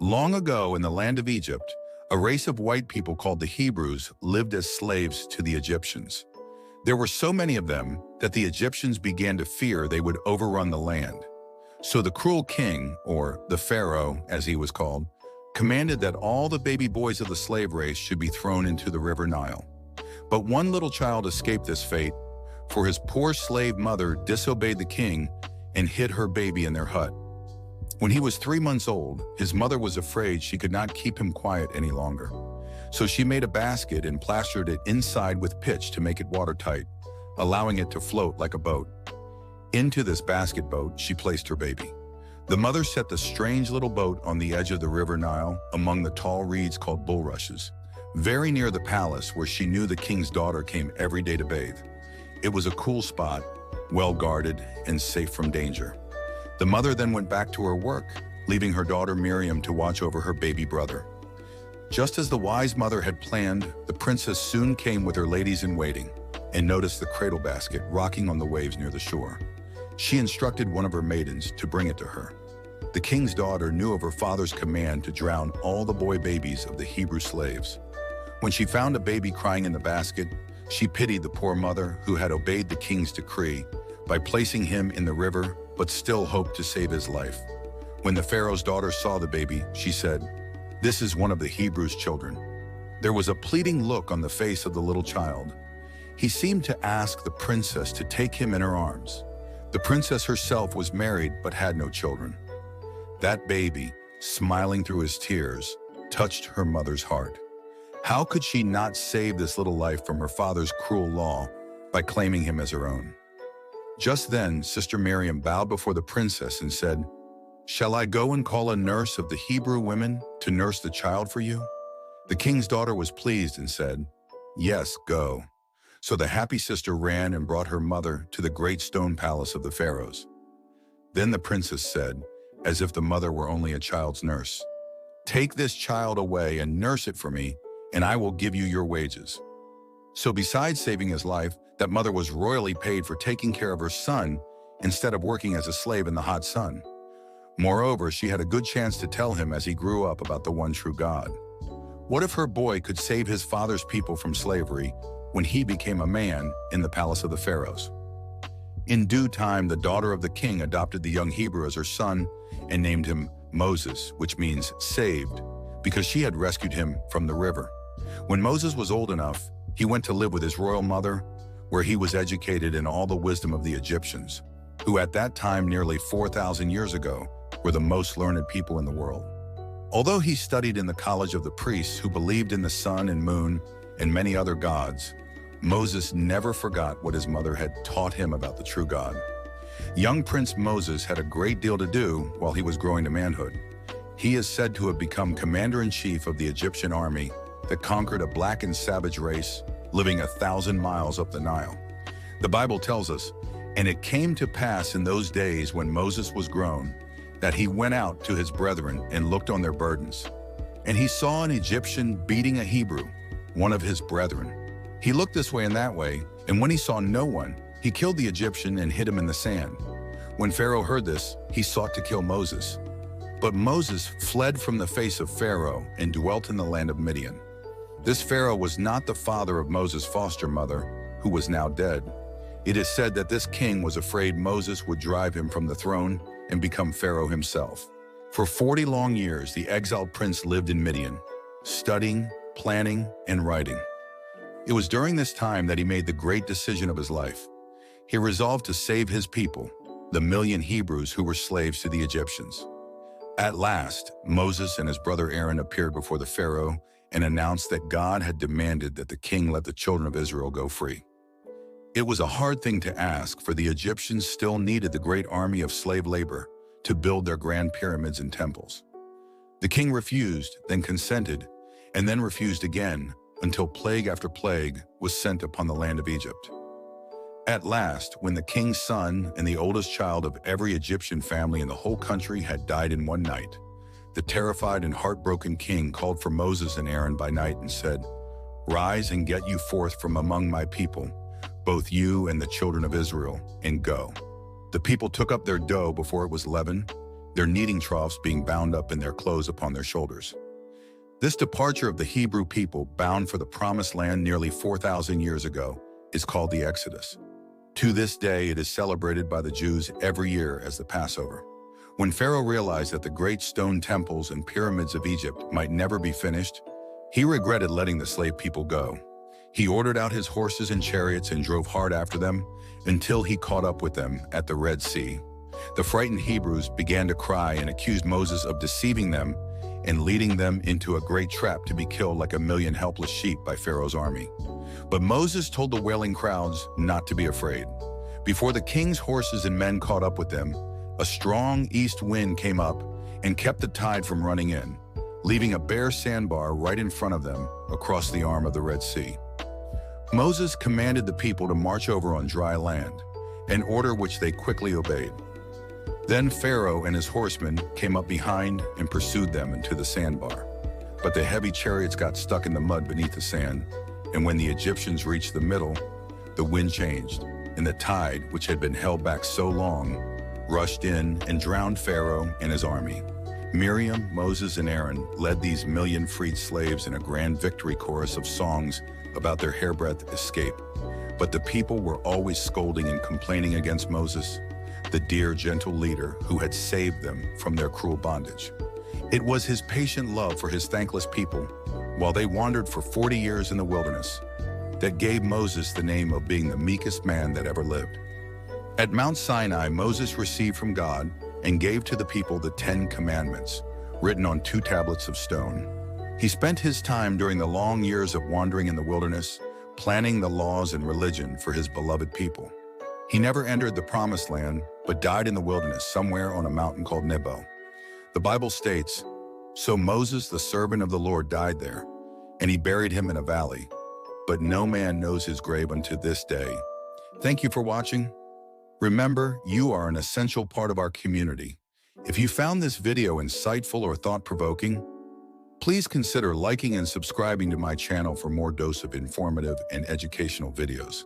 Long ago in the land of Egypt, a race of white people called the Hebrews lived as slaves to the Egyptians. There were so many of them that the Egyptians began to fear they would overrun the land. So the cruel king, or the Pharaoh as he was called, commanded that all the baby boys of the slave race should be thrown into the river Nile. But one little child escaped this fate, for his poor slave mother disobeyed the king and hid her baby in their hut. When he was 3 months old, his mother was afraid she could not keep him quiet any longer. So she made a basket and plastered it inside with pitch to make it watertight, allowing it to float like a boat. Into this basket boat, she placed her baby. The mother set the strange little boat on the edge of the river Nile among the tall reeds called bulrushes, very near the palace where she knew the king's daughter came every day to bathe. It was a cool spot, well guarded and safe from danger. The mother then went back to her work, leaving her daughter Miriam to watch over her baby brother. Just as the wise mother had planned, the princess soon came with her ladies-in-waiting and noticed the cradle basket rocking on the waves near the shore. She instructed one of her maidens to bring it to her. The king's daughter knew of her father's command to drown all the boy babies of the Hebrew slaves. When she found a baby crying in the basket, she pitied the poor mother who had obeyed the king's decree by placing him in the river but still hoped to save his life. When the Pharaoh's daughter saw the baby, she said, "This is one of the Hebrews' children." There was a pleading look on the face of the little child. He seemed to ask the princess to take him in her arms. The princess herself was married but had no children. That baby, smiling through his tears, touched her mother's heart. How could she not save this little life from her father's cruel law by claiming him as her own? Just then, Sister Miriam bowed before the princess and said, "Shall I go and call a nurse of the Hebrew women to nurse the child for you?" The king's daughter was pleased and said, "Yes, go." So the happy sister ran and brought her mother to the great stone palace of the pharaohs. Then the princess said, as if the mother were only a child's nurse, "Take this child away and nurse it for me, and I will give you your wages." So besides saving his life, that mother was royally paid for taking care of her son instead of working as a slave in the hot sun. Moreover, she had a good chance to tell him as he grew up about the one true God. What if her boy could save his father's people from slavery when he became a man in the palace of the pharaohs? In due time, the daughter of the king adopted the young Hebrew as her son and named him Moses, which means saved, because she had rescued him from the river. When Moses was old enough, he went to live with his royal mother, where he was educated in all the wisdom of the Egyptians, who at that time, nearly 4,000 years ago, were the most learned people in the world. Although he studied in the college of the priests who believed in the sun and moon and many other gods, Moses never forgot what his mother had taught him about the true God. Young Prince Moses had a great deal to do while he was growing to manhood. He is said to have become commander-in-chief of the Egyptian army that conquered a black and savage race living 1,000 miles up the Nile. The Bible tells us, "And it came to pass in those days when Moses was grown, that he went out to his brethren and looked on their burdens. And he saw an Egyptian beating a Hebrew, one of his brethren. He looked this way and that way, and when he saw no one, he killed the Egyptian and hid him in the sand. When Pharaoh heard this, he sought to kill Moses. But Moses fled from the face of Pharaoh and dwelt in the land of Midian." This Pharaoh was not the father of Moses' foster mother, who was now dead. It is said that this king was afraid Moses would drive him from the throne and become Pharaoh himself. For 40 long years, the exiled prince lived in Midian, studying, planning, and writing. It was during this time that he made the great decision of his life. He resolved to save his people, the million Hebrews who were slaves to the Egyptians. At last, Moses and his brother Aaron appeared before the Pharaoh and announced that God had demanded that the king let the children of Israel go free. It was a hard thing to ask, for the Egyptians still needed the great army of slave labor to build their grand pyramids and temples. The king refused, then consented, and then refused again, until plague after plague was sent upon the land of Egypt. At last, when the king's son and the oldest child of every Egyptian family in the whole country had died in one night, the terrified and heartbroken king called for Moses and Aaron by night and said, "Rise and get you forth from among my people, both you and the children of Israel, and go." The people took up their dough before it was leavened, their kneading troughs being bound up in their clothes upon their shoulders. This departure of the Hebrew people bound for the Promised Land nearly 4,000 years ago is called the Exodus. To this day, it is celebrated by the Jews every year as the Passover. When Pharaoh realized that the great stone temples and pyramids of Egypt might never be finished, he regretted letting the slave people go. He ordered out his horses and chariots and drove hard after them until he caught up with them at the Red Sea. The frightened Hebrews began to cry and accused Moses of deceiving them and leading them into a great trap to be killed like a million helpless sheep by Pharaoh's army. But Moses told the wailing crowds not to be afraid. Before the king's horses and men caught up with them, a strong east wind came up and kept the tide from running in, leaving a bare sandbar right in front of them across the arm of the Red Sea. Moses commanded the people to march over on dry land, an order which they quickly obeyed. Then Pharaoh and his horsemen came up behind and pursued them into the sandbar. But the heavy chariots got stuck in the mud beneath the sand, and when the Egyptians reached the middle, the wind changed, and the tide, which had been held back so long, rushed in and drowned Pharaoh and his army. Miriam, Moses, and Aaron led these million freed slaves in a grand victory chorus of songs about their hairbreadth escape. But the people were always scolding and complaining against Moses, the dear, gentle leader who had saved them from their cruel bondage. It was his patient love for his thankless people, while they wandered for 40 years in the wilderness, that gave Moses the name of being the meekest man that ever lived. At Mount Sinai, Moses received from God and gave to the people the 10 Commandments, written on 2 tablets of stone. He spent his time during the long years of wandering in the wilderness, planning the laws and religion for his beloved people. He never entered the Promised Land, but died in the wilderness somewhere on a mountain called Nebo. The Bible states, "So Moses, the servant of the Lord, died there, and he buried him in a valley, but no man knows his grave unto this day." Thank you for watching. Remember, you are an essential part of our community. If you found this video insightful or thought-provoking, please consider liking and subscribing to my channel for more dose of informative and educational videos.